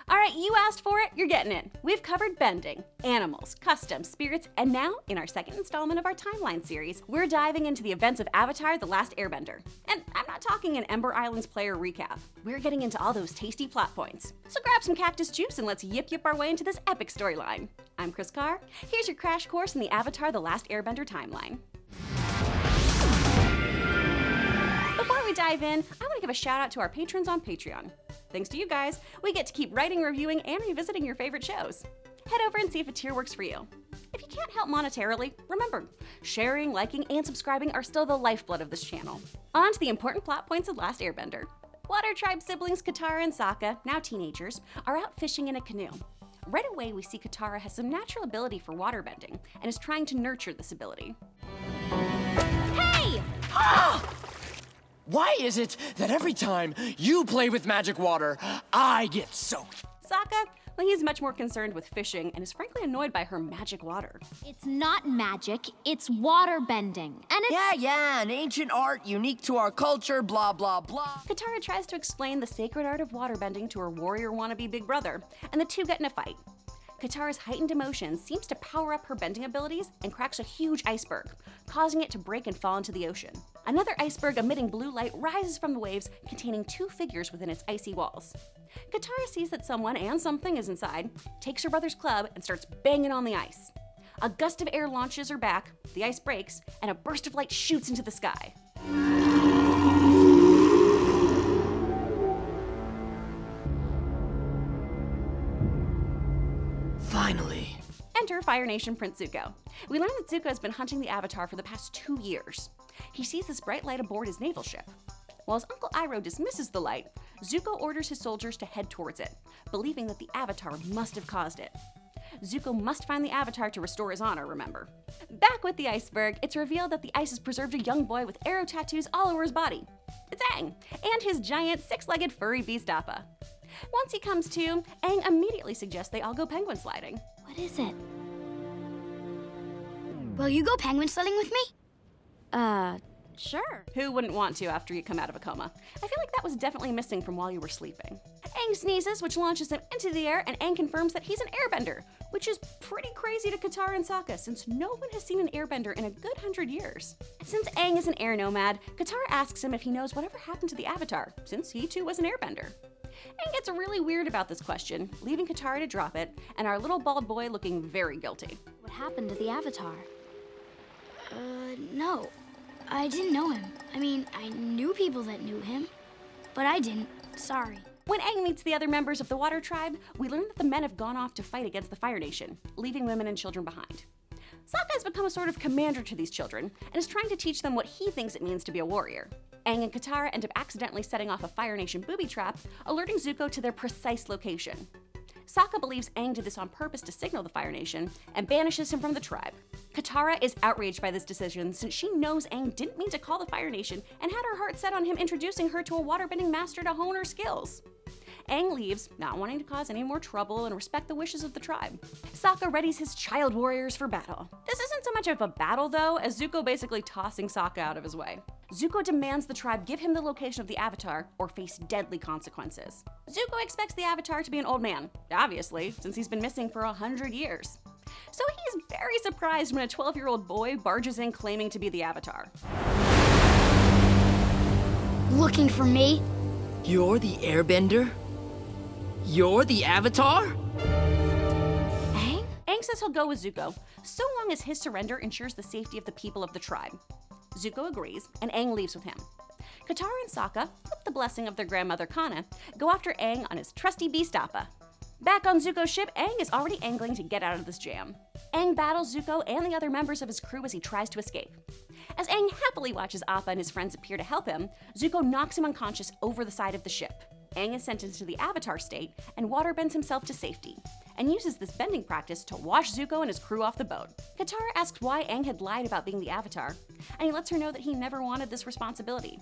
All right, you asked for it, you're getting it. We've covered bending, animals, customs, spirits, and now, in our second installment of our timeline series, we're diving into the events of Avatar the Last Airbender. And I'm not talking an Ember Island Player recap. We're getting into all those tasty plot points. So grab some cactus juice and let's yip yip our way into this epic storyline. I'm Kris Carr. Here's your crash course in the Avatar the Last Airbender timeline. Before we dive in, I want to give a shout out to our patrons on Patreon. Thanks to you guys, we get to keep writing, reviewing, and revisiting your favorite shows. Head over and see if a tier works for you. If you can't help monetarily, remember, sharing, liking, and subscribing are still the lifeblood of this channel. On to the important plot points of Last Airbender. Water Tribe siblings Katara and Sokka, now teenagers, are out fishing in a canoe. Right away, we see Katara has some natural ability for waterbending and is trying to nurture this ability. Hey! Why is it that every time you play with magic water, I get soaked? Sokka, well, he's much more concerned with fishing and is frankly annoyed by her magic water. It's not magic, it's water bending. And it's... Yeah, an ancient art unique to our culture, blah, blah, blah. Katara tries to explain the sacred art of waterbending to her warrior wannabe big brother, and the two get in a fight. Katara's heightened emotion seems to power up her bending abilities and cracks a huge iceberg, causing it to break and fall into the ocean. Another iceberg emitting blue light rises from the waves, containing two figures within its icy walls. Katara sees that someone and something is inside, takes her brother's club, and starts banging on the ice. A gust of air launches her back, the ice breaks, and a burst of light shoots into the sky. Finally. Enter Fire Nation Prince Zuko. We learn that Zuko has been hunting the Avatar for the past 2 years. He sees this bright light aboard his naval ship. While his Uncle Iroh dismisses the light, Zuko orders his soldiers to head towards it, believing that the Avatar must have caused it. Zuko must find the Avatar to restore his honor, remember. Back with the iceberg, it's revealed that the ice has preserved a young boy with arrow tattoos all over his body. It's Aang, and his giant six-legged furry beast Appa. Once he comes to, Aang immediately suggests they all go penguin sliding. What is it? Will you go penguin sledding with me? Sure. Who wouldn't want to after you come out of a coma? I feel like that was definitely missing from while you were sleeping. Aang sneezes, which launches him into the air, and Aang confirms that he's an airbender, which is pretty crazy to Katara and Sokka since no one has seen an airbender in a good 100 years. Since Aang is an air nomad, Katara asks him if he knows whatever happened to the Avatar, since he too was an airbender. Aang gets really weird about this question, leaving Katara to drop it, and our little bald boy looking very guilty. What happened to the Avatar? No. I didn't know him. I mean, I knew people that knew him, but I didn't. Sorry. When Aang meets the other members of the Water Tribe, we learn that the men have gone off to fight against the Fire Nation, leaving women and children behind. Sokka has become a sort of commander to these children and is trying to teach them what he thinks it means to be a warrior. Aang and Katara end up accidentally setting off a Fire Nation booby trap, alerting Zuko to their precise location. Sokka believes Aang did this on purpose to signal the Fire Nation and banishes him from the tribe. Katara is outraged by this decision since she knows Aang didn't mean to call the Fire Nation and had her heart set on him introducing her to a waterbending master to hone her skills. Aang leaves, not wanting to cause any more trouble and respect the wishes of the tribe. Sokka readies his child warriors for battle. This isn't so much of a battle though, as Zuko basically tossing Sokka out of his way. Zuko demands the tribe give him the location of the Avatar or face deadly consequences. Zuko expects the Avatar to be an old man, obviously, since he's been missing for 100 years. So he's very surprised when a 12-year-old boy barges in claiming to be the Avatar. Looking for me? You're the airbender? You're the Avatar? Aang? Aang says he'll go with Zuko, so long as his surrender ensures the safety of the people of the tribe. Zuko agrees, and Aang leaves with him. Katara and Sokka, with the blessing of their grandmother Kanna, go after Aang on his trusty beast Appa. Back on Zuko's ship, Aang is already angling to get out of this jam. Aang battles Zuko and the other members of his crew as he tries to escape. As Aang happily watches Appa and his friends appear to help him, Zuko knocks him unconscious over the side of the ship. Aang is sent into the Avatar state and waterbends himself to safety, and uses this bending practice to wash Zuko and his crew off the boat. Katara asks why Aang had lied about being the Avatar, and he lets her know that he never wanted this responsibility.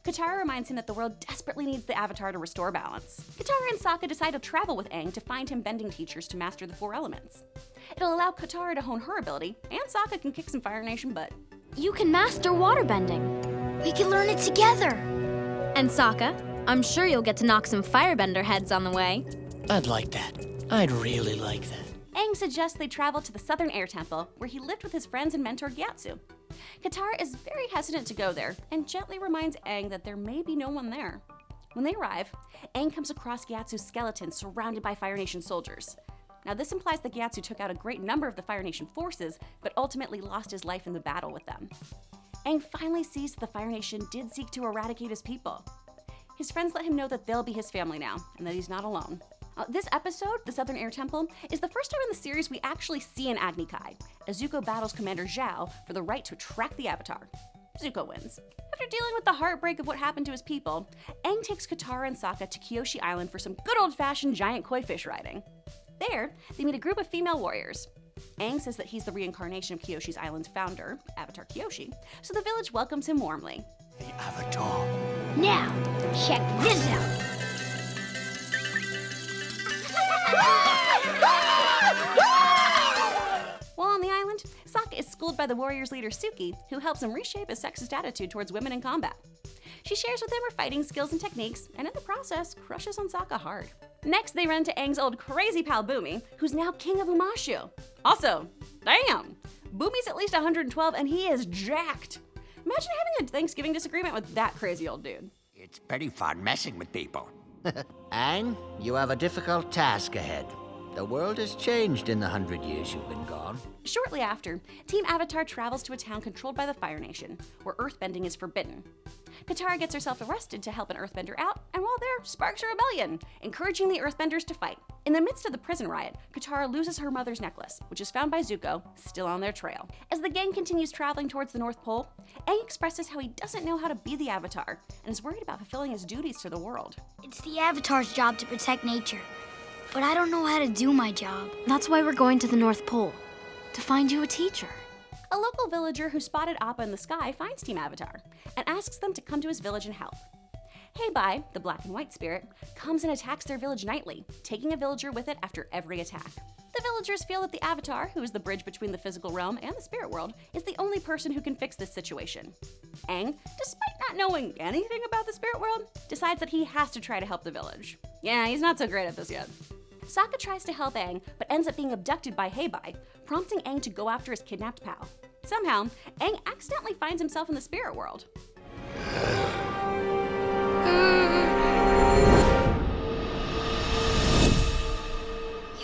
Katara reminds him that the world desperately needs the Avatar to restore balance. Katara and Sokka decide to travel with Aang to find him bending teachers to master the 4 elements. It'll allow Katara to hone her ability, and Sokka can kick some Fire Nation butt. You can master waterbending. We can learn it together. And Sokka, I'm sure you'll get to knock some firebender heads on the way. I'd like that. I'd really like that. Aang suggests they travel to the Southern Air Temple, where he lived with his friends and mentor Gyatso. Katara is very hesitant to go there, and gently reminds Aang that there may be no one there. When they arrive, Aang comes across Gyatso's skeleton surrounded by Fire Nation soldiers. Now this implies that Gyatso took out a great number of the Fire Nation forces, but ultimately lost his life in the battle with them. Aang finally sees that the Fire Nation did seek to eradicate his people. His friends let him know that they'll be his family now, and that he's not alone. This episode, the Southern Air Temple, is the first time in the series we actually see an Agni Kai, as Zuko battles Commander Zhao for the right to track the Avatar. Zuko wins. After dealing with the heartbreak of what happened to his people, Aang takes Katara and Sokka to Kyoshi Island for some good old-fashioned giant koi fish riding. There, they meet a group of female warriors. Aang says that he's the reincarnation of Kyoshi's Island's founder, Avatar Kyoshi, so the village welcomes him warmly. The Avatar. Now, check this out. While on the island, Sokka is schooled by the warriors' leader Suki, who helps him reshape his sexist attitude towards women in combat. She shares with him her fighting skills and techniques, and in the process, crushes on Sokka hard. Next, they run to Aang's old crazy pal Bumi, who's now king of Umashu. Also, damn! Bumi's at least 112 and he is jacked. Imagine having a Thanksgiving disagreement with that crazy old dude. It's pretty fun messing with people. Aang, you have a difficult task ahead. The world has changed in the 100 years you've been gone. Shortly after, Team Avatar travels to a town controlled by the Fire Nation, where earthbending is forbidden. Katara gets herself arrested to help an earthbender out, and while there, sparks a rebellion, encouraging the earthbenders to fight. In the midst of the prison riot, Katara loses her mother's necklace, which is found by Zuko, still on their trail. As the gang continues traveling towards the North Pole, Aang expresses how he doesn't know how to be the Avatar, and is worried about fulfilling his duties to the world. It's the Avatar's job to protect nature, but I don't know how to do my job. That's why we're going to the North Pole, to find you a teacher. A local villager who spotted Appa in the sky finds Team Avatar, and asks them to come to his village and help. Heibai, the black and white spirit, comes and attacks their village nightly, taking a villager with it after every attack. The villagers feel that the Avatar, who is the bridge between the physical realm and the spirit world, is the only person who can fix this situation. Aang, despite not knowing anything about the spirit world, decides that he has to try to help the village. Yeah, he's not so great at this yet. Sokka tries to help Aang, but ends up being abducted by Heibai, prompting Aang to go after his kidnapped pal. Somehow, Aang accidentally finds himself in the spirit world.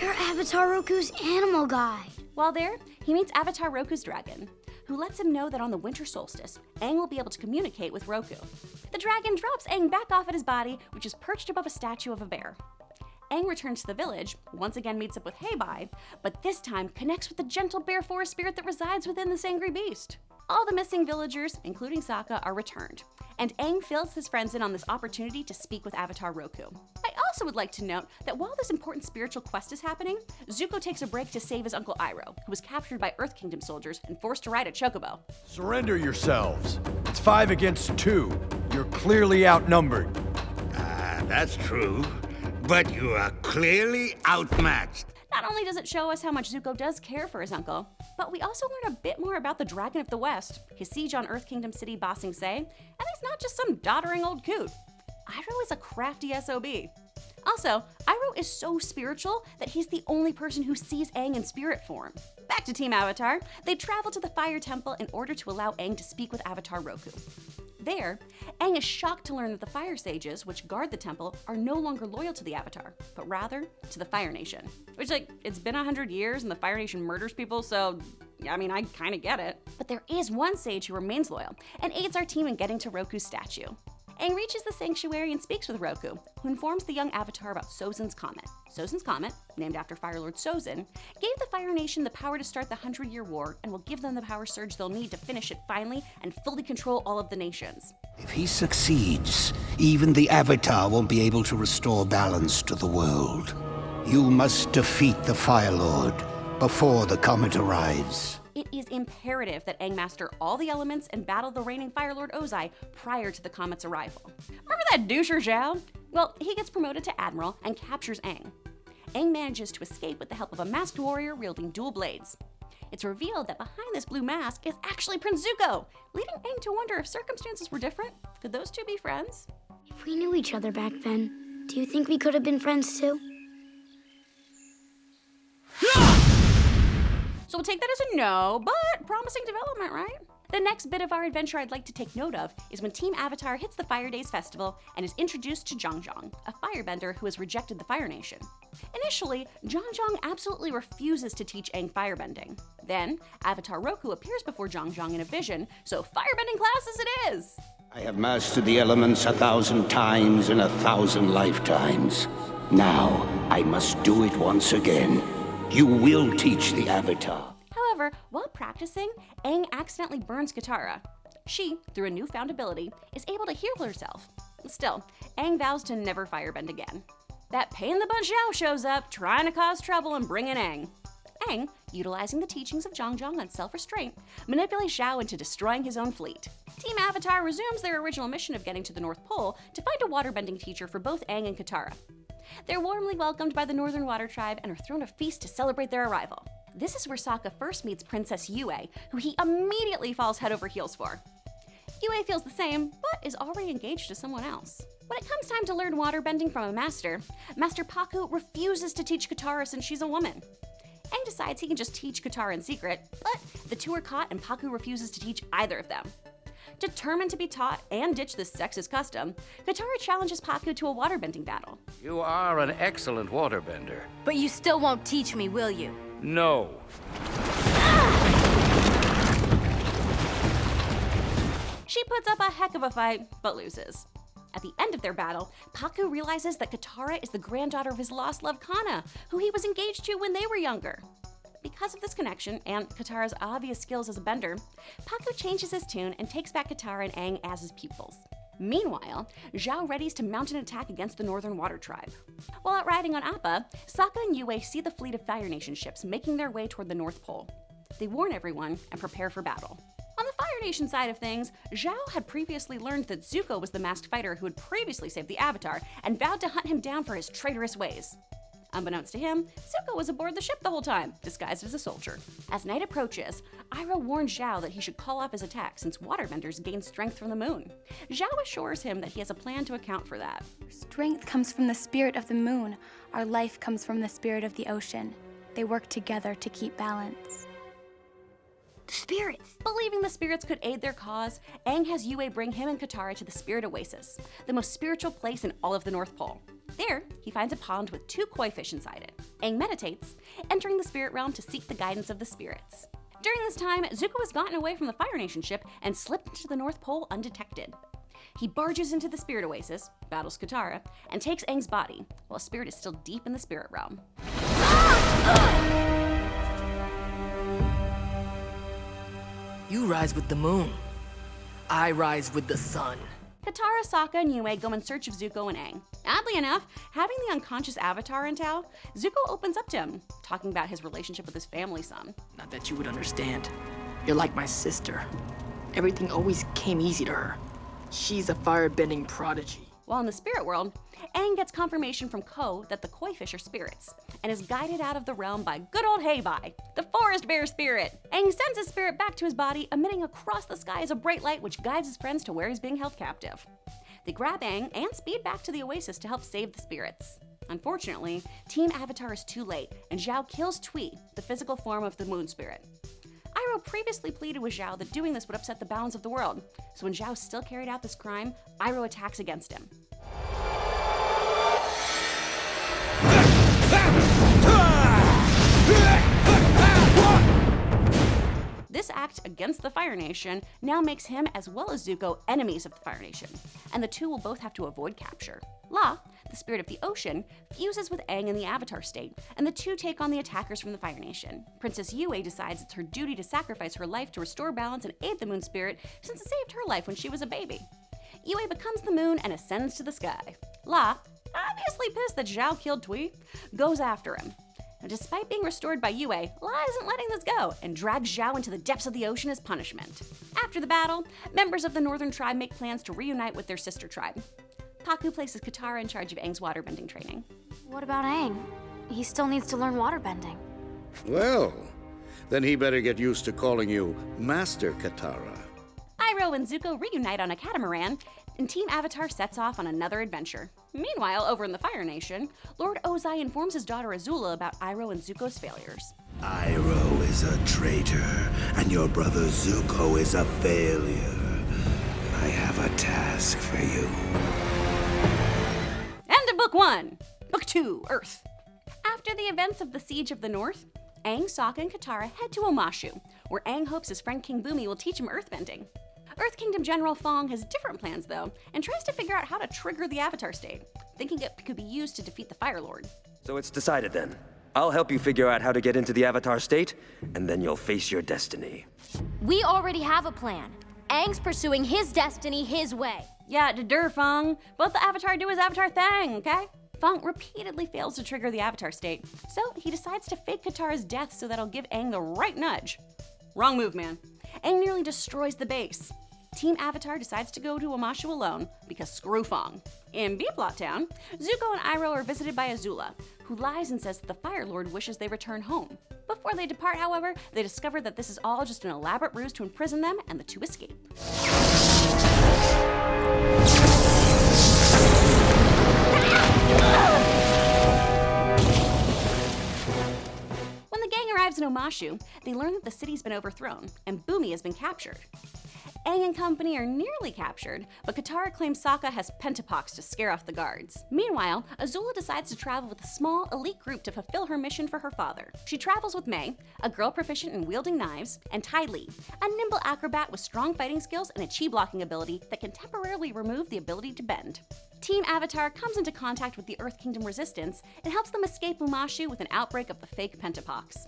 You're Avatar Roku's animal guy. While there, he meets Avatar Roku's dragon, who lets him know that on the winter solstice, Aang will be able to communicate with Roku. The dragon drops Aang back off at his body, which is perched above a statue of a bear. Aang returns to the village, once again meets up with Heibai, but this time connects with the gentle bear forest spirit that resides within this angry beast. All the missing villagers, including Sokka, are returned, and Aang fills his friends in on this opportunity to speak with Avatar Roku. I also would like to note that while this important spiritual quest is happening, Zuko takes a break to save his uncle Iroh, who was captured by Earth Kingdom soldiers and forced to ride a chocobo. Surrender yourselves. It's 5 against 2. You're clearly outnumbered. That's true. But you are clearly outmatched. Not only does it show us how much Zuko does care for his uncle, but we also learn a bit more about the Dragon of the West, his siege on Earth Kingdom City Ba Sing Se, and he's not just some doddering old coot. Iroh is a crafty SOB. Also, Iroh is so spiritual that he's the only person who sees Aang in spirit form. Back to Team Avatar, they travel to the Fire Temple in order to allow Aang to speak with Avatar Roku. There, Aang is shocked to learn that the Fire Sages, which guard the temple, are no longer loyal to the Avatar, but rather to the Fire Nation. Which, it's been 100 years and the Fire Nation murders people, so, I kinda get it. But there is one sage who remains loyal and aids our team in getting to Roku's statue. Aang reaches the sanctuary and speaks with Roku, who informs the young Avatar about Sozin's Comet. Sozin's Comet, named after Fire Lord Sozin, gave the Fire Nation the power to start the 100-Year War and will give them the power surge they'll need to finish it finally and fully control all of the nations. If he succeeds, even the Avatar won't be able to restore balance to the world. You must defeat the Fire Lord before the comet arrives. It is imperative that Aang master all the elements and battle the reigning Fire Lord Ozai prior to the comet's arrival. Remember that doucher Zhao? Well, he gets promoted to Admiral and captures Aang. Aang manages to escape with the help of a masked warrior wielding dual blades. It's revealed that behind this blue mask is actually Prince Zuko, leading Aang to wonder if circumstances were different. Could those two be friends? If we knew each other back then, do you think we could have been friends too? So we'll take that as a no, but promising development, right? The next bit of our adventure I'd like to take note of is when Team Avatar hits the Fire Days Festival and is introduced to Zhang, a firebender who has rejected the Fire Nation. Initially, Zhang absolutely refuses to teach Aang firebending. Then, Avatar Roku appears before Zhang in a vision, so firebending classes it is! I have mastered the elements 1,000 times in 1,000 lifetimes. Now, I must do it once again. You will teach the Avatar. However, while practicing, Aang accidentally burns Katara. She, through a newfound ability, is able to heal herself. Still, Aang vows to never firebend again. That pain-in-the-butt Zhao shows up, trying to cause trouble and bring in Aang. Aang, utilizing the teachings of Zhang on self-restraint, manipulates Zhao into destroying his own fleet. Team Avatar resumes their original mission of getting to the North Pole to find a waterbending teacher for both Aang and Katara. They're warmly welcomed by the Northern Water Tribe and are thrown a feast to celebrate their arrival. This is where Sokka first meets Princess Yue, who he immediately falls head over heels for. Yue feels the same, but is already engaged to someone else. When it comes time to learn waterbending from a master, Master Pakku refuses to teach Katara since she's a woman. Aang decides he can just teach Katara in secret, but the two are caught and Pakku refuses to teach either of them. Determined to be taught and ditch this sexist custom, Katara challenges Pakku to a waterbending battle. You are an excellent waterbender. But you still won't teach me, will you? No. She puts up a heck of a fight, but loses. At the end of their battle, Pakku realizes that Katara is the granddaughter of his lost love Kana, who he was engaged to when they were younger. Because of this connection and Katara's obvious skills as a bender, Pakku changes his tune and takes back Katara and Aang as his pupils. Meanwhile, Zhao readies to mount an attack against the Northern Water Tribe. While out riding on Appa, Sokka and Yue see the fleet of Fire Nation ships making their way toward the North Pole. They warn everyone and prepare for battle. On the Fire Nation side of things, Zhao had previously learned that Zuko was the masked fighter who had previously saved the Avatar and vowed to hunt him down for his traitorous ways. Unbeknownst to him, Zuko was aboard the ship the whole time, disguised as a soldier. As night approaches, Iroh warns Zhao that he should call off his attack since waterbenders gain strength from the moon. Zhao assures him that he has a plan to account for that. Strength comes from the spirit of the moon. Our life comes from the spirit of the ocean. They work together to keep balance. The spirits. Believing the spirits could aid their cause, Aang has Yue bring him and Katara to the Spirit Oasis, the most spiritual place in all of the North Pole. There, he finds a pond with 2 koi fish inside it. Aang meditates, entering the spirit realm to seek the guidance of the spirits. During this time, Zuko has gotten away from the Fire Nation ship and slipped into the North Pole undetected. He barges into the Spirit Oasis, battles Katara, and takes Aang's body, while Spirit is still deep in the spirit realm. You rise with the moon. I rise with the sun. Katara, Sokka, and Yue go in search of Zuko and Aang. Oddly enough, having the unconscious Avatar in tow, Zuko opens up to him, talking about his relationship with his family son. Not that you would understand. You're like my sister. Everything always came easy to her. She's a firebending prodigy. While in the spirit world, Aang gets confirmation from Ko that the koi fish are spirits, and is guided out of the realm by good old Heibai, the forest bear spirit. Aang sends his spirit back to his body, emitting across the sky as a bright light which guides his friends to where he's being held captive. They grab Aang and speed back to the oasis to help save the spirits. Unfortunately, Team Avatar is too late, and Zhao kills Tui, the physical form of the moon spirit. Iroh previously pleaded with Zhao that doing this would upset the balance of the world, so when Zhao still carried out this crime, Iroh attacks against him. This act against the Fire Nation now makes him, as well as Zuko, enemies of the Fire Nation, and the two will both have to avoid capture. La, the spirit of the ocean, fuses with Aang in the Avatar state, and the two take on the attackers from the Fire Nation. Princess Yue decides it's her duty to sacrifice her life to restore balance and aid the moon spirit since it saved her life when she was a baby. Yue becomes the moon and ascends to the sky. La, obviously pissed that Zhao killed Tui, goes after him. Now, despite being restored by Yue, La isn't letting this go and drags Zhao into the depths of the ocean as punishment. After the battle, members of the Northern Tribe make plans to reunite with their sister tribe. Pakku places Katara in charge of Aang's waterbending training. What about Aang? He still needs to learn waterbending. Well, then he better get used to calling you Master Katara. Iroh and Zuko reunite on a catamaran, and Team Avatar sets off on another adventure. Meanwhile, over in the Fire Nation, Lord Ozai informs his daughter Azula about Iroh and Zuko's failures. Iroh is a traitor, and your brother Zuko is a failure. I have a task for you. End of Book 1. Book 2, Earth. After the events of the Siege of the North, Aang, Sokka, and Katara head to Omashu, where Aang hopes his friend King Bumi will teach him earthbending. Earth Kingdom General Fong has different plans, though, and tries to figure out how to trigger the Avatar State, thinking it could be used to defeat the Fire Lord. So it's decided then. I'll help you figure out how to get into the Avatar State, and then you'll face your destiny. We already have a plan. Aang's pursuing his destiny his way. Yeah, der Fong. Both the Avatar do his Avatar thing, okay? Fong repeatedly fails to trigger the Avatar State, so he decides to fake Katara's death so that'll give Aang the right nudge. Wrong move, man. Aang nearly destroys the base. Team Avatar decides to go to Omashu alone because screw Fong. In B-Plot Town, Zuko and Iroh are visited by Azula, who lies and says that the Fire Lord wishes they return home. Before they depart, however, they discover that this is all just an elaborate ruse to imprison them and the two escape. When the gang arrives in Omashu, they learn that the city's been overthrown and Bumi has been captured. Aang and company are nearly captured, but Katara claims Sokka has pentapox to scare off the guards. Meanwhile, Azula decides to travel with a small, elite group to fulfill her mission for her father. She travels with Mai, a girl proficient in wielding knives, and Ty Lee, a nimble acrobat with strong fighting skills and a chi blocking ability that can temporarily remove the ability to bend. Team Avatar comes into contact with the Earth Kingdom resistance and helps them escape Omashu with an outbreak of the fake pentapox.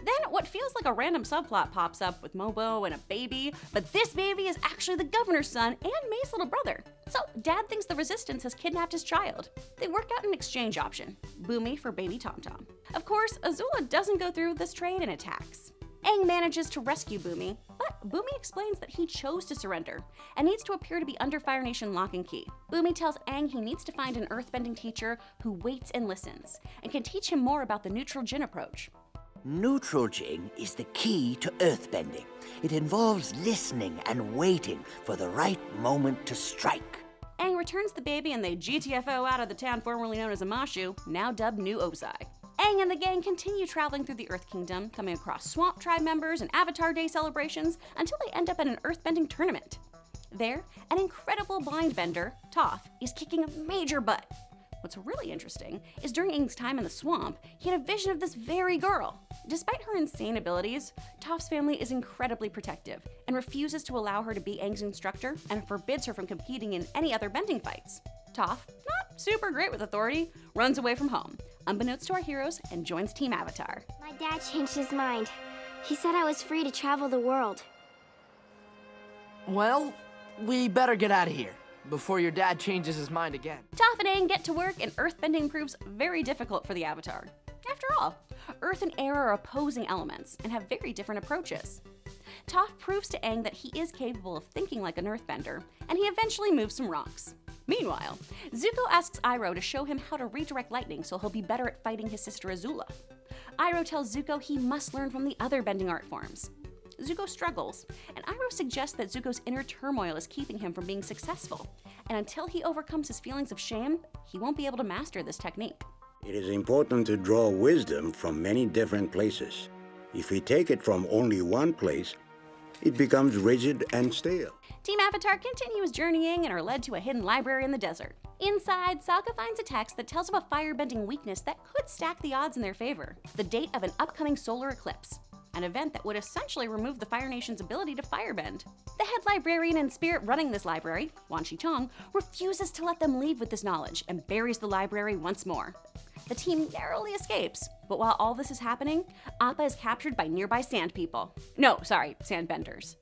Then what feels like a random subplot pops up with Mobo and a baby, but this baby is actually the governor's son and Mei's little brother. So Dad thinks the resistance has kidnapped his child. They work out an exchange option, Bumi for baby Tom Tom. Of course, Azula doesn't go through with this trade and attacks. Aang manages to rescue Bumi, but Bumi explains that he chose to surrender and needs to appear to be under Fire Nation lock and key. Bumi tells Aang he needs to find an earthbending teacher who waits and listens and can teach him more about the neutral Jin approach. Neutral Jin is the key to earthbending. It involves listening and waiting for the right moment to strike. Aang returns the baby and they GTFO out of the town formerly known as Omashu, now dubbed New Ozai. Aang and the gang continue traveling through the Earth Kingdom, coming across Swamp Tribe members and Avatar Day celebrations until they end up at an earthbending tournament. There, an incredible blind bender, Toph, is kicking a major butt. What's really interesting is during Aang's time in the swamp, he had a vision of this very girl. Despite her insane abilities, Toph's family is incredibly protective and refuses to allow her to be Aang's instructor and forbids her from competing in any other bending fights. Toph, not super great with authority, runs away from home, unbeknownst to our heroes, and joins Team Avatar. My dad changed his mind. He said I was free to travel the world. Well, we better get out of here before your dad changes his mind again. Toph and Aang get to work, and earthbending proves very difficult for the Avatar. After all, Earth and air are opposing elements and have very different approaches. Toph proves to Aang that he is capable of thinking like an earthbender, and he eventually moves some rocks. Meanwhile, Zuko asks Iroh to show him how to redirect lightning so he'll be better at fighting his sister Azula. Iroh tells Zuko he must learn from the other bending art forms. Zuko struggles, and Iroh suggests that Zuko's inner turmoil is keeping him from being successful, and until he overcomes his feelings of shame, he won't be able to master this technique. It is important to draw wisdom from many different places. If we take it from only one place, it becomes rigid and stale. Team Avatar continues journeying and are led to a hidden library in the desert. Inside, Sokka finds a text that tells of a firebending weakness that could stack the odds in their favor: the date of an upcoming solar eclipse, an event that would essentially remove the Fire Nation's ability to firebend. The head librarian in spirit running this library, Wan Shi-tong, refuses to let them leave with this knowledge and buries the library once more. The team narrowly escapes, but while all this is happening, Appa is captured by nearby sand people. No, sorry, sandbenders.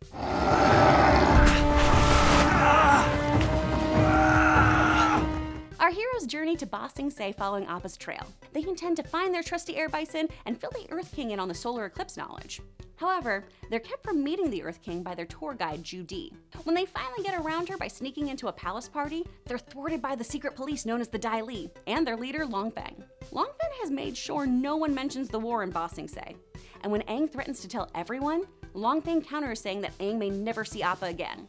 Our heroes journey to Ba Sing Se following Appa's trail. They intend to find their trusty air bison and fill the Earth King in on the solar eclipse knowledge. However, they're kept from meeting the Earth King by their tour guide, Ju Di. When they finally get around her by sneaking into a palace party, they're thwarted by the secret police known as the Dai Li and their leader, Long Feng. Long Feng has made sure no one mentions the war in Ba Sing Se, and when Aang threatens to tell everyone, Long Feng counters saying that Aang may never see Appa again.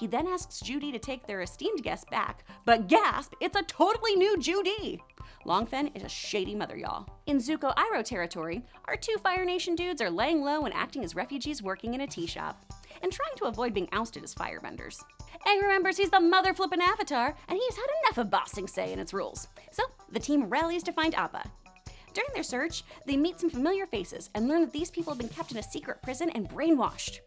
He then asks Judy to take their esteemed guest back, but gasp, it's a totally new Judy! Longfen is a shady mother, y'all. In Zuko Iroh territory, our two Fire Nation dudes are laying low and acting as refugees working in a tea shop, and trying to avoid being ousted as firebenders. Aang remembers he's the mother-flippin' Avatar, and he's had enough of Ba Sing Se and its rules. So, the team rallies to find Appa. During their search, they meet some familiar faces and learn that these people have been kept in a secret prison and brainwashed.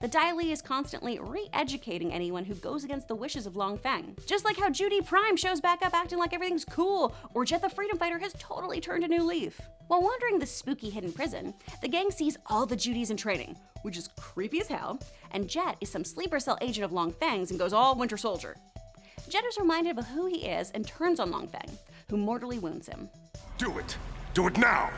The Dai Li is constantly re-educating anyone who goes against the wishes of Long Feng. Just like how Judy Prime shows back up acting like everything's cool, or Jet the Freedom Fighter has totally turned a new leaf. While wandering the spooky hidden prison, the gang sees all the Judys in training, which is creepy as hell, and Jet is some sleeper cell agent of Long Feng's and goes all Winter Soldier. Jet is reminded of who he is and turns on Long Feng, who mortally wounds him. Do it! Do it now!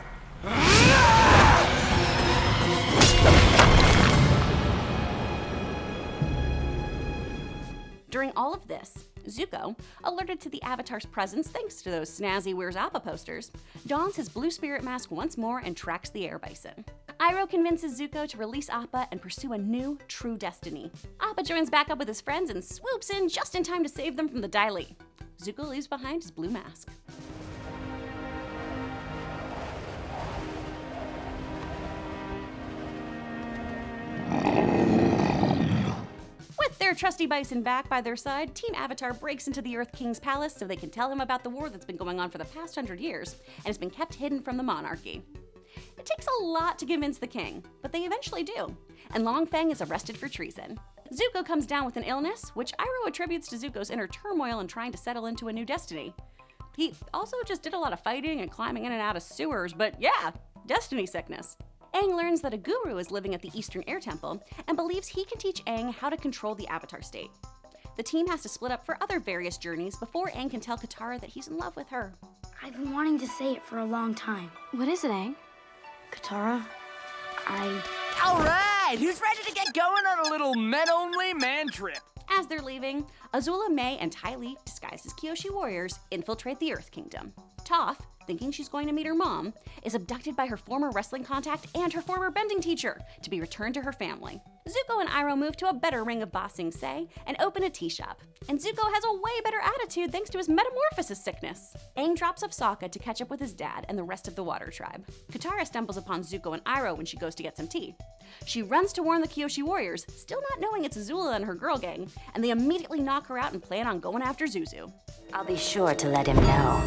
During all of this, Zuko, alerted to the Avatar's presence thanks to those snazzy Where's Appa posters, dons his blue spirit mask once more and tracks the air bison. Iroh convinces Zuko to release Appa and pursue a new, true destiny. Appa joins back up with his friends and swoops in just in time to save them from the Dai Li. Zuko leaves behind his blue mask. With their trusty bison back by their side, Team Avatar breaks into the Earth King's palace so they can tell him about the war that's been going on for the past 100 years and has been kept hidden from the monarchy. It takes a lot to convince the king, but they eventually do, and Long Feng is arrested for treason. Zuko comes down with an illness, which Iroh attributes to Zuko's inner turmoil in trying to settle into a new destiny. He also just did a lot of fighting and climbing in and out of sewers, but yeah, destiny sickness. Aang learns that a guru is living at the Eastern Air Temple and believes he can teach Aang how to control the Avatar state. The team has to split up for other various journeys before Aang can tell Katara that he's in love with her. I've been wanting to say it for a long time. What is it, Aang? Katara, All right, who's ready to get going on a little men-only man trip? As they're leaving, Azula, Mai, and Ty Lee, disguised as Kyoshi warriors, infiltrate the Earth Kingdom. Toph, thinking she's going to meet her mom, is abducted by her former wrestling contact and her former bending teacher to be returned to her family. Zuko and Iroh move to a better ring of Ba Sing Se and open a tea shop. And Zuko has a way better attitude thanks to his metamorphosis sickness. Aang drops off Sokka to catch up with his dad and the rest of the Water Tribe. Katara stumbles upon Zuko and Iroh when she goes to get some tea. She runs to warn the Kyoshi warriors, still not knowing it's Azula and her girl gang, and they immediately knock her out and plan on going after Zuzu. I'll be sure to let him know.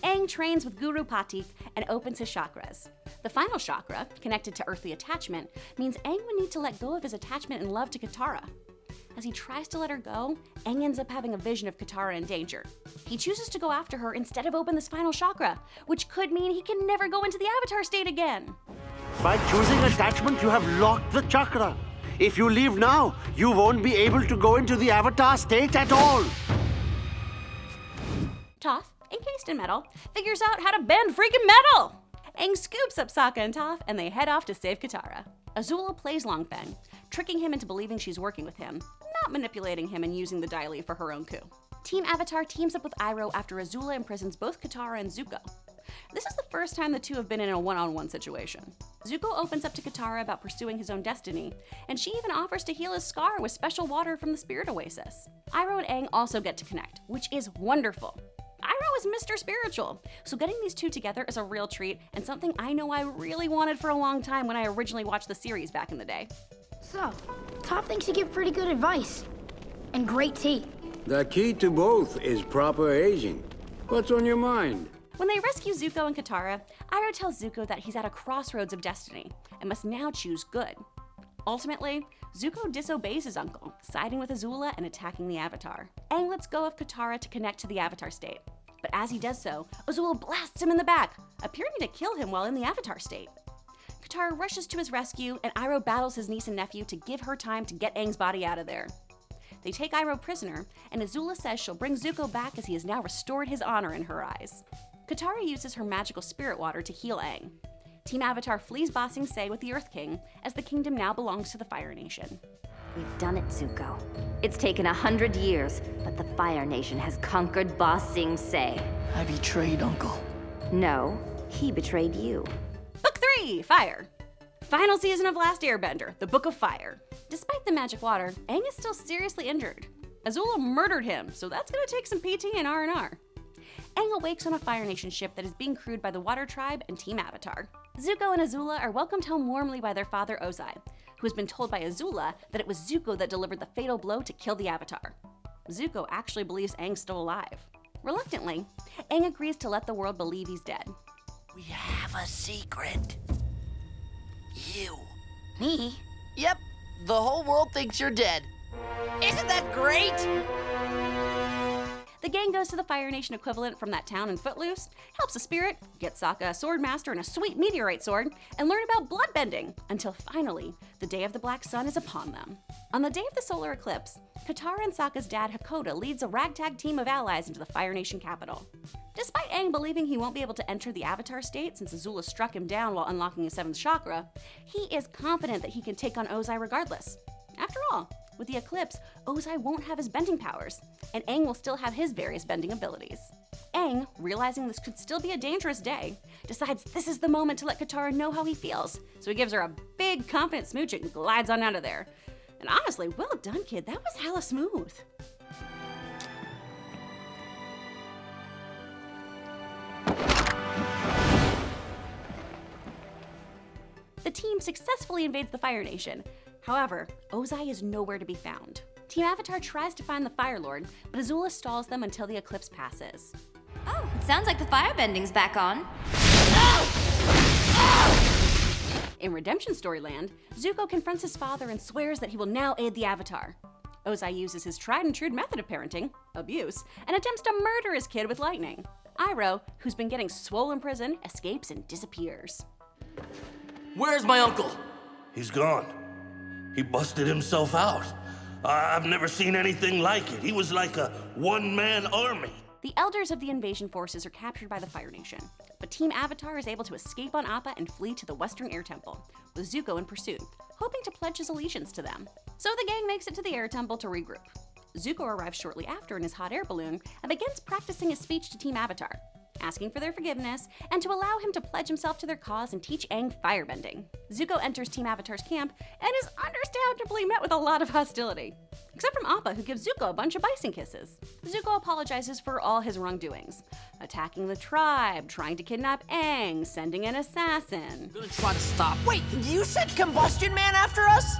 Aang trains with Guru Patik and opens his chakras. The final chakra, connected to earthly attachment, means Aang would need to let go of his attachment and love to Katara. As he tries to let her go, Aang ends up having a vision of Katara in danger. He chooses to go after her instead of open this final chakra, which could mean he can never go into the Avatar state again. By choosing attachment, you have locked the chakra. If you leave now, you won't be able to go into the Avatar state at all. Toph, encased in metal, figures out how to bend freaking metal! Aang scoops up Sokka and Toph, and they head off to save Katara. Azula plays Long Feng, tricking him into believing she's working with him, not manipulating him and using the Dai Li for her own coup. Team Avatar teams up with Iroh after Azula imprisons both Katara and Zuko. This is the first time the two have been in a one-on-one situation. Zuko opens up to Katara about pursuing his own destiny, and she even offers to heal his scar with special water from the Spirit Oasis. Iroh and Aang also get to connect, which is wonderful. Iroh is Mr. Spiritual, so getting these two together is a real treat and something I know I really wanted for a long time when I originally watched the series back in the day. So, Toph thinks you give pretty good advice. And great tea. The key to both is proper aging. What's on your mind? When they rescue Zuko and Katara, Iroh tells Zuko that he's at a crossroads of destiny and must now choose good. Ultimately, Zuko disobeys his uncle, siding with Azula and attacking the Avatar. Aang lets go of Katara to connect to the Avatar state. But as he does so, Azula blasts him in the back, appearing to kill him while in the Avatar state. Katara rushes to his rescue, and Iroh battles his niece and nephew to give her time to get Aang's body out of there. They take Iroh prisoner, and Azula says she'll bring Zuko back as he has now restored his honor in her eyes. Katara uses her magical spirit water to heal Aang. Team Avatar flees Ba Sing Se with the Earth King, as the kingdom now belongs to the Fire Nation. We've done it, Zuko. It's taken 100 years, but the Fire Nation has conquered Ba Sing Se. I betrayed Uncle. No, he betrayed you. Hey, fire! Final season of Last Airbender, the Book of Fire. Despite the magic water, Aang is still seriously injured. Azula murdered him, so that's gonna take some PT and R&R. Aang awakes on a Fire Nation ship that is being crewed by the Water Tribe and Team Avatar. Zuko and Azula are welcomed home warmly by their father Ozai, who has been told by Azula that it was Zuko that delivered the fatal blow to kill the Avatar. Zuko actually believes Aang's still alive. Reluctantly, Aang agrees to let the world believe he's dead. We have a secret. You. Me? Yep, the whole world thinks you're dead. Isn't that great? The gang goes to the Fire Nation equivalent from that town in Footloose, helps a spirit, gets Sokka a sword master and a sweet meteorite sword, and learn about bloodbending, until finally, the day of the Black Sun is upon them. On the day of the solar eclipse, Katara and Sokka's dad Hakoda leads a ragtag team of allies into the Fire Nation capital. Despite Aang believing he won't be able to enter the Avatar state since Azula struck him down while unlocking his 7th chakra, he is confident that he can take on Ozai regardless. After all, with the eclipse, Ozai won't have his bending powers, and Aang will still have his various bending abilities. Aang, realizing this could still be a dangerous day, decides this is the moment to let Katara know how he feels, so he gives her a big, confident smooch and glides on out of there. And honestly, well done, kid, that was hella smooth. The team successfully invades the Fire Nation. However, Ozai is nowhere to be found. Team Avatar tries to find the Fire Lord, but Azula stalls them until the eclipse passes. Oh, it sounds like the firebending's back on. In Redemption Storyland, Zuko confronts his father and swears that he will now aid the Avatar. Ozai uses his tried and true method of parenting, abuse, and attempts to murder his kid with lightning. Iroh, who's been getting swole in prison, escapes and disappears. Where's my uncle? He's gone. He busted himself out. I've never seen anything like it. He was like a one-man army. The elders of the invasion forces are captured by the Fire Nation, but Team Avatar is able to escape on Appa and flee to the Western Air Temple, with Zuko in pursuit, hoping to pledge his allegiance to them. So the gang makes it to the Air Temple to regroup. Zuko arrives shortly after in his hot air balloon and begins practicing his speech to Team Avatar, asking for their forgiveness and to allow him to pledge himself to their cause and teach Aang firebending. Zuko enters Team Avatar's camp and is understandably met with a lot of hostility. Except from Appa, who gives Zuko a bunch of bison kisses. Zuko apologizes for all his wrongdoings, attacking the tribe, trying to kidnap Aang, sending an assassin. I'm gonna try to stop. Wait, you said Combustion Man after us?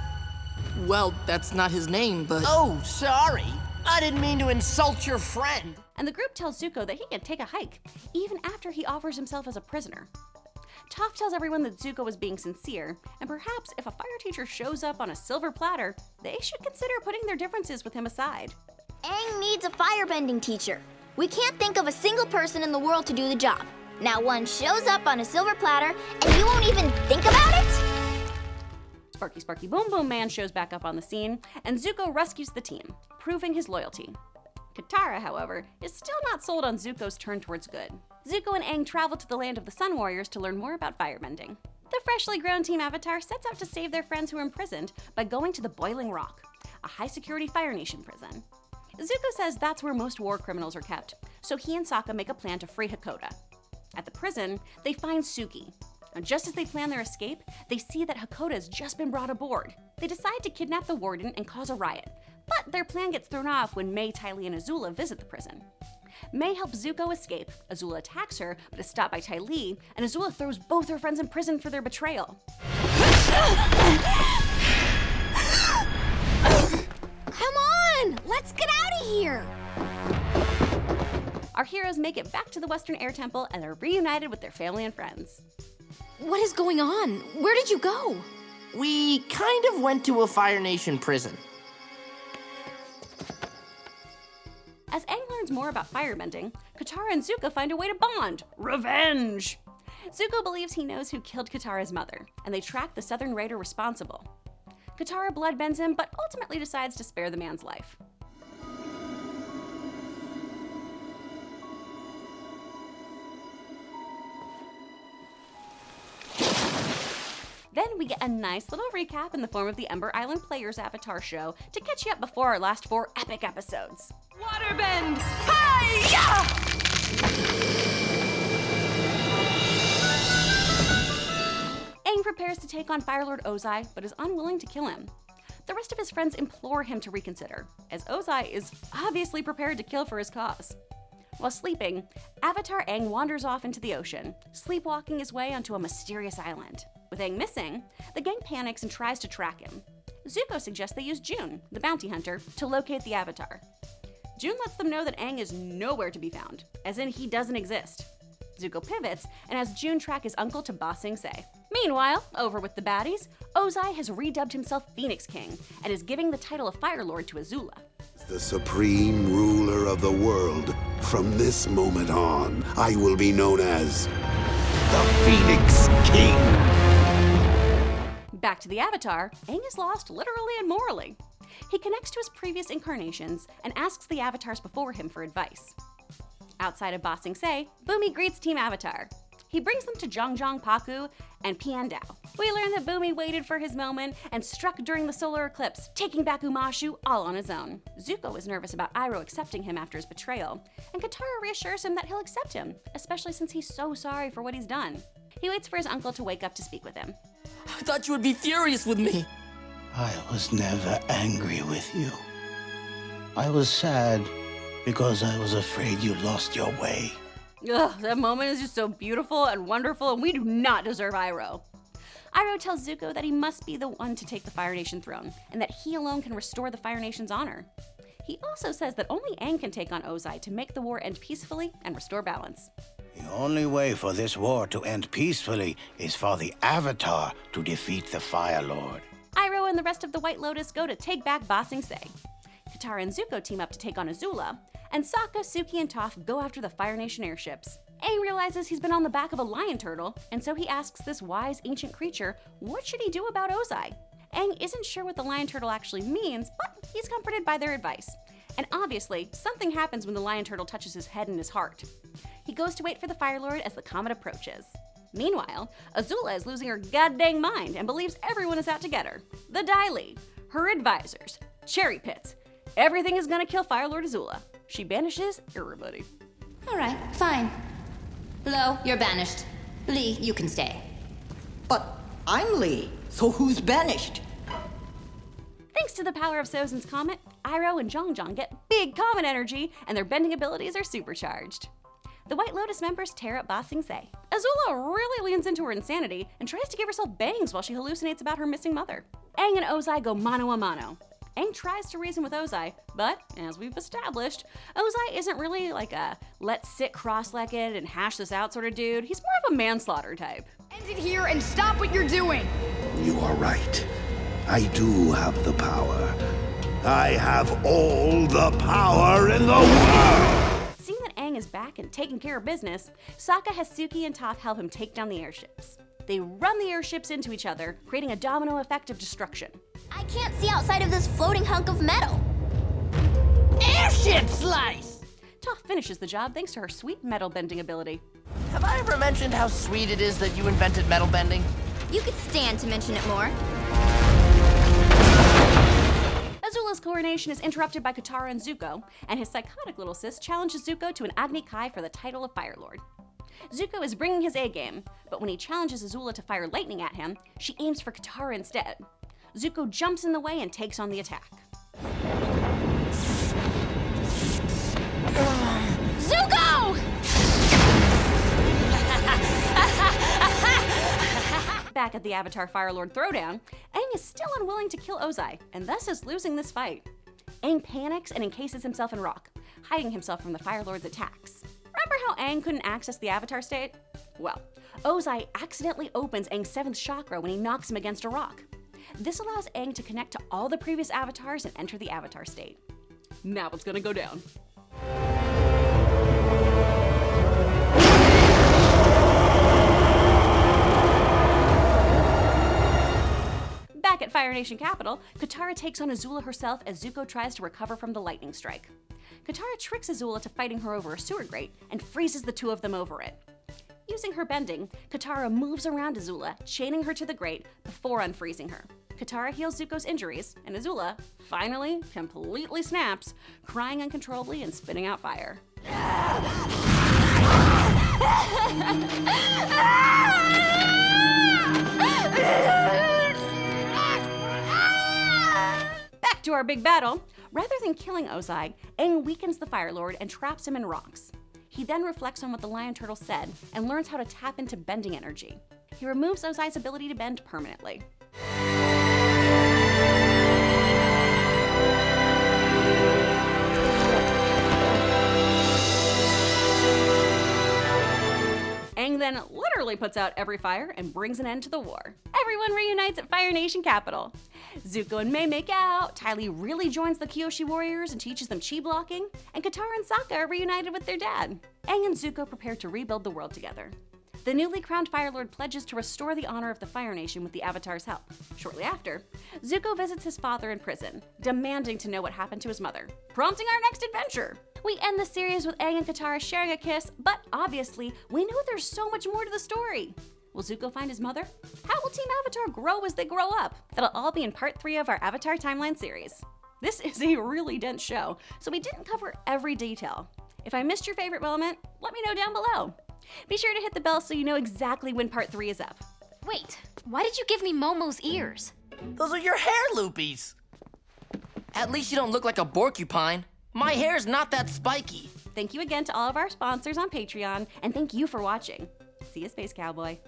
Well, that's not his name, but... Oh, sorry. I didn't mean to insult your friend. And the group tells Zuko that he can take a hike, even after he offers himself as a prisoner. Toph tells everyone that Zuko was being sincere, and perhaps if a fire teacher shows up on a silver platter, they should consider putting their differences with him aside. Aang needs a firebending teacher. We can't think of a single person in the world to do the job. Now one shows up on a silver platter, and you won't even think about it? Sparky Sparky Boom Boom Man shows back up on the scene, and Zuko rescues the team, proving his loyalty. Katara, however, is still not sold on Zuko's turn towards good. Zuko and Aang travel to the land of the Sun Warriors to learn more about firebending. The freshly grown Team Avatar sets out to save their friends who are imprisoned by going to the Boiling Rock, a high-security Fire Nation prison. Zuko says that's where most war criminals are kept, so he and Sokka make a plan to free Hakoda. At the prison, they find Suki. And just as they plan their escape, they see that Hakoda has just been brought aboard. They decide to kidnap the warden and cause a riot, but their plan gets thrown off when Mai, Ty Lee, and Azula visit the prison. Mai helps Zuko escape, Azula attacks her, but is stopped by Ty Lee, and Azula throws both her friends in prison for their betrayal. Come on, let's get out of here. Our heroes make it back to the Western Air Temple and are reunited with their family and friends. What is going on? Where did you go? We kind of went to a Fire Nation prison. As Aang learns more about firebending, Katara and Zuko find a way to bond. Revenge! Zuko believes he knows who killed Katara's mother, and they track the Southern Raider responsible. Katara bloodbends him, but ultimately decides to spare the man's life. Then we get a nice little recap in the form of the Ember Island Players Avatar show to catch you up before our last 4 epic episodes. Waterbend! Hi-ya! tries to take on Fire Lord Ozai, but is unwilling to kill him. The rest of his friends implore him to reconsider, as Ozai is obviously prepared to kill for his cause. While sleeping, Avatar Aang wanders off into the ocean, sleepwalking his way onto a mysterious island. With Aang missing, the gang panics and tries to track him. Zuko suggests they use June, the bounty hunter, to locate the Avatar. June lets them know that Aang is nowhere to be found, as in he doesn't exist. Zuko pivots and has June track his uncle to Ba Sing Se. Meanwhile, over with the baddies, Ozai has redubbed himself Phoenix King and is giving the title of Fire Lord to Azula. The supreme ruler of the world. From this moment on, I will be known as the Phoenix King. Back to the Avatar, Aang is lost literally and morally. He connects to his previous incarnations and asks the Avatars before him for advice. Outside of Ba Sing Se, Bumi greets Team Avatar. He brings them to Zhang Paku and Pian Dao. We learn that Bumi waited for his moment and struck during the solar eclipse, taking back Umashu all on his own. Zuko is nervous about Iroh accepting him after his betrayal, and Katara reassures him that he'll accept him, especially since he's so sorry for what he's done. He waits for his uncle to wake up to speak with him. I thought you would be furious with me. I was never angry with you. I was sad because I was afraid you lost your way. Ugh, that moment is just so beautiful and wonderful, and we do not deserve Iroh. Iroh tells Zuko that he must be the one to take the Fire Nation throne, and that he alone can restore the Fire Nation's honor. He also says that only Aang can take on Ozai to make the war end peacefully and restore balance. The only way for this war to end peacefully is for the Avatar to defeat the Fire Lord. Iroh and the rest of the White Lotus go to take back Ba Sing Se. Katara and Zuko team up to take on Azula, and Sokka, Suki, and Toph go after the Fire Nation airships. Aang realizes he's been on the back of a lion turtle, and so he asks this wise ancient creature what should he do about Ozai. Aang isn't sure what the lion turtle actually means, but he's comforted by their advice. And obviously, something happens when the lion turtle touches his head and his heart. He goes to wait for the Fire Lord as the comet approaches. Meanwhile, Azula is losing her goddamn mind and believes everyone is out to get her. The Dai Li, her advisors, cherry pits. Everything is gonna kill Fire Lord Azula. She banishes everybody. All right, fine. Lo, you're banished. Lee, you can stay. But I'm Lee, so who's banished? Thanks to the power of Sozin's comet, Iroh and Zhang get big comet energy, and their bending abilities are supercharged. The White Lotus members tear up Ba Sing Se. Azula really leans into her insanity and tries to give herself bangs while she hallucinates about her missing mother. Aang and Ozai go mano a mano. Aang tries to reason with Ozai, but as we've established, Ozai isn't really like a let's sit cross-legged and hash this out sort of dude. He's more of a manslaughter type. End it here and stop what you're doing! You are right. I do have the power. I have all the power in the world! Seeing that Aang is back and taking care of business, Sokka has Suki and Toph help him take down the airships. They run the airships into each other, creating a domino effect of destruction. I can't see outside of this floating hunk of metal. Airship slice! Toph finishes the job thanks to her sweet metal bending ability. Have I ever mentioned how sweet it is that you invented metal bending? You could stand to mention it more. Azula's coronation is interrupted by Katara and Zuko, and his psychotic little sis challenges Zuko to an Agni Kai for the title of Fire Lord. Zuko is bringing his A-game, but when he challenges Azula to fire lightning at him, she aims for Katara instead. Zuko jumps in the way and takes on the attack. Zuko! Back at the Avatar Fire Lord throwdown, Aang is still unwilling to kill Ozai, and thus is losing this fight. Aang panics and encases himself in rock, hiding himself from the Fire Lord's attacks. Remember how Aang couldn't access the Avatar state? Well, Ozai accidentally opens Aang's 7th chakra when he knocks him against a rock. This allows Aang to connect to all the previous avatars and enter the Avatar state. Now it's gonna go down. Back at Fire Nation Capital, Katara takes on Azula herself as Zuko tries to recover from the lightning strike. Katara tricks Azula to fighting her over a sewer grate and freezes the two of them over it. Using her bending, Katara moves around Azula, chaining her to the grate before unfreezing her. Katara heals Zuko's injuries, and Azula, finally, completely snaps, crying uncontrollably and spitting out fire. our big battle. Rather than killing Ozai, Aang weakens the Fire Lord and traps him in rocks. He then reflects on what the lion turtle said and learns how to tap into bending energy. He removes Ozai's ability to bend permanently. Aang then literally puts out every fire and brings an end to the war. Everyone reunites at Fire Nation capital. Zuko and Mei make out, Ty Lee really joins the Kyoshi warriors and teaches them chi blocking, and Katara and Sokka are reunited with their dad. Aang and Zuko prepare to rebuild the world together. The newly crowned Fire Lord pledges to restore the honor of the Fire Nation with the Avatar's help. Shortly after, Zuko visits his father in prison, demanding to know what happened to his mother, prompting our next adventure. We end the series with Aang and Katara sharing a kiss, but obviously, we know there's so much more to the story. Will Zuko find his mother? How will Team Avatar grow as they grow up? That'll all be in part 3 of our Avatar Timeline series. This is a really dense show, so we didn't cover every detail. If I missed your favorite moment, let me know down below. Be sure to hit the bell so you know exactly when part 3 is up. Wait, why did you give me Momo's ears? Those are your hair loopies. At least you don't look like a porcupine. My hair's not that spiky. Thank you again to all of our sponsors on Patreon, and thank you for watching. See you, Space Cowboy.